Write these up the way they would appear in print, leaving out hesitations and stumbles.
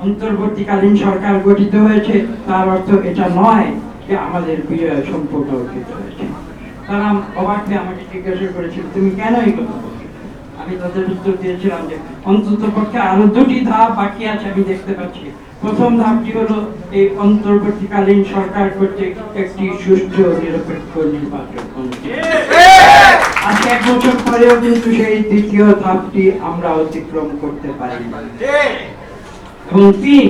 অন্তর্বর্তীকালীন সরকার গঠিত হয়েছে তার অর্থ এটা নয় যে আমাদের বিজয় সম্পূর্ণ অর্জিত হয়েছে। তারা অবাক হয়ে আমাকে জিজ্ঞাসা করেছিল, তুমি কেন এই কথা বলছো? আমি তাদের উত্তর দিয়েছিলাম যে অন্তত পক্ষে আরো দুটি ধাপ বাকি আছে আমি দেখতে পাচ্ছি। প্রথম ধাপটি হলো এই অন্তর্বর্তীকালীন সরকার কর্তৃক একটি সুষ্ঠু নিরপেক্ষ নির্বাচন। আজকে 1 বছর পরেও কিন্তু সেই দ্বিতীয় ধাপটি আমরা অতিক্রম করতে পারি। এবং তিন,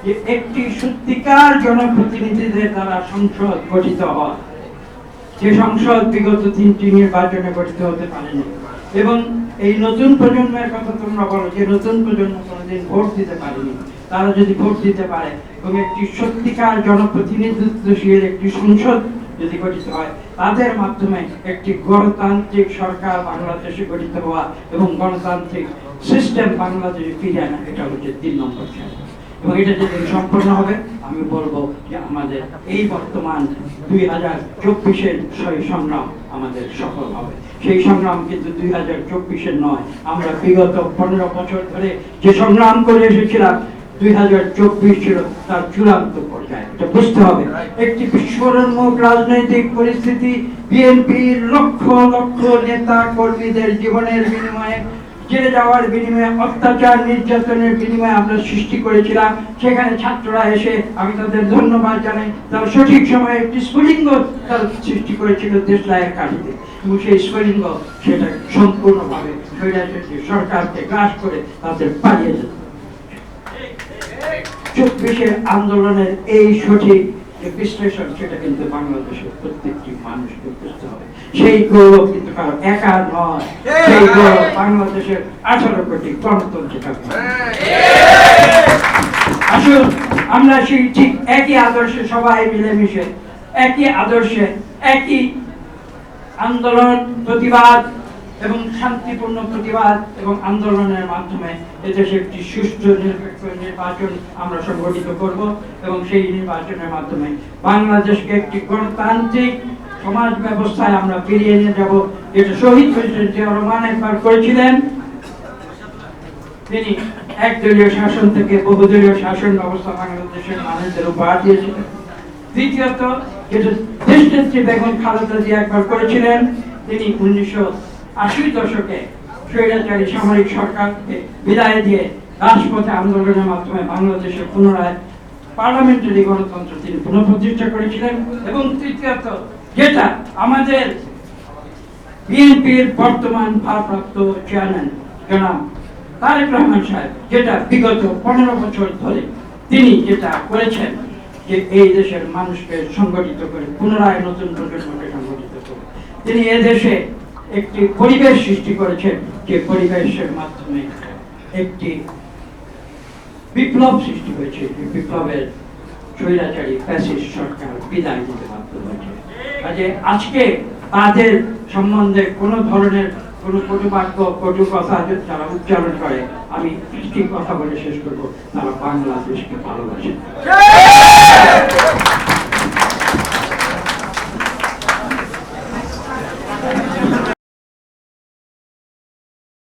যে একটি সত্যিকার জনপ্রতিনিধিদের দ্বারা সংসদ গঠিত হয়, যে সংসদ বিগত 3টি নির্বাচনে গঠিত হতে পারেনি। এবং এই নতুন প্রজন্মের কথা তোমরা বলো, যে নতুন প্রজন্ম কোনোদিন ভোট দিতে পারেনি, তারা যদি ভোট দিতে পারে এবং একটি সত্যিকার জনপ্রতিনিধিত্বশীল একটি সংসদ যদি গঠিত হয়, তাদের মাধ্যমে একটি গণতান্ত্রিক সরকার বাংলাদেশে গঠিত হওয়া এবং গণতান্ত্রিক সিস্টেম বাংলাদেশে ফিরে আনা, এটা হচ্ছে 3 নম্বর চ্যালেঞ্জ। এবং এটা যেদিন সম্পন্ন হবে আমি বলবো যে আমাদের এই বর্তমান 2024-এর সংগ্রাম আমাদের সফল হবে। সেই সংগ্রাম কিন্তু 2024-এর নয়, আমরা বিগত 15 বছর ধরে যে সংগ্রাম করে এসেছিলাম 2024 ছিল তার চূড়ান্ত পর্যায়ে। এটা বুঝতে হবে, একটি বিস্ফোরণমুখ রাজনৈতিক পরিস্থিতি, বিএনপির লক্ষ লক্ষ নেতা কর্মীদের জীবনের বিনিময়ে, জেলে যাওয়ার বিনিময়ে, অত্যাচার নির্যাতনের বিনিময়ে আমরা সৃষ্টি করেছিলাম। সেখানে ছাত্ররা এসে, আমি তাদের ধন্যবাদ জানাই, তারা সঠিক সময়ে একটি স্ফুলিঙ্গ তারা সৃষ্টি করেছিল দেশলাইয়ের কাঠিতে, এবং সেই স্ফুলিঙ্গ সেটা সম্পূর্ণভাবে সরকারকে গ্রাস করে তাদের পালিয়ে যেত। 24-এর আন্দোলনের এই সঠিক যে বিশ্লেষণ, সেটা কিন্তু বাংলাদেশের প্রত্যেকটি মানুষকে বুঝতে হবে। সেই গৌরব কিন্তু কারো একা নয়, সেই গৌরব বাংলাদেশের 18 কোটি গণতন্ত্রের। আসুন আমরা সেই ঠিক একই আদর্শে সবাই মিলেমিশে, একই আদর্শে, একই আন্দোলন, প্রতিবাদ এবং শান্তিপূর্ণ প্রতিবাদ এবং আন্দোলনের মাধ্যমে এদেশে একটি সুষ্ঠু নিরপেক্ষ নির্বাচন আমরা সংগঠিত করব এবং সেই নির্বাচনের মাধ্যমে বাংলাদেশকে একটি গণতান্ত্রিক সমাজ ব্যবস্থায় আমরা ফিরিয়ে নিয়ে যাব, যেটা শহীদ প্রেসিডেন্ট জিয়া রহমান একবার করেছিলেন। তিনি একদলীয় শাসন থেকে বহুদলীয় শাসন ব্যবস্থা বাংলাদেশের মানুষদের উপহার দিয়েছিলেন। দ্বিতীয়ত, যেটা দেশনেত্রী বেগম খালেদা জিয়া একবার করেছিলেন, তিনি 1980 দশকে স্বৈরাচারী সামরিক সরকারকে বিদায় দিয়ে রাজপথে আন্দোলনের মাধ্যমে বাংলাদেশে পুনরায় পার্লামেন্টারি গণতন্ত্র তিনি পুনঃপ্রতিষ্ঠা করেছিলেন। এবং তৃতীয়ত, যেটা আমাদের বিএনপির বর্তমান ভারপ্রাপ্ত চেয়ারম্যান জনাব তারেক রহমান সাহেব, যেটা বিগত 15 বছর ধরে তিনি যেটা করেছেন, যে এই দেশের মানুষকে সংগঠিত করে পুনরায় নতুন প্রজন্মকে সংগঠিত করে তিনি এদেশে একটি পরিবেশ সৃষ্টি করেছেন, যে পরিবেশের মাধ্যমে একটি বিপ্লব সৃষ্টি হয়েছে। বিপ্লবের স্বৈরাচারী ফ্যাসিস্ট সরকার বিদায় নিতে বাধ্য হয়েছে। কাজে আজকে তাদের সম্বন্ধে কোনো ধরনের কোনো কটু বাক্য, কটু কথা যারা উচ্চারণ করে, আমি একটি কথা বলে শেষ করবো, তারা বাংলাদেশকে ভালোবাসে।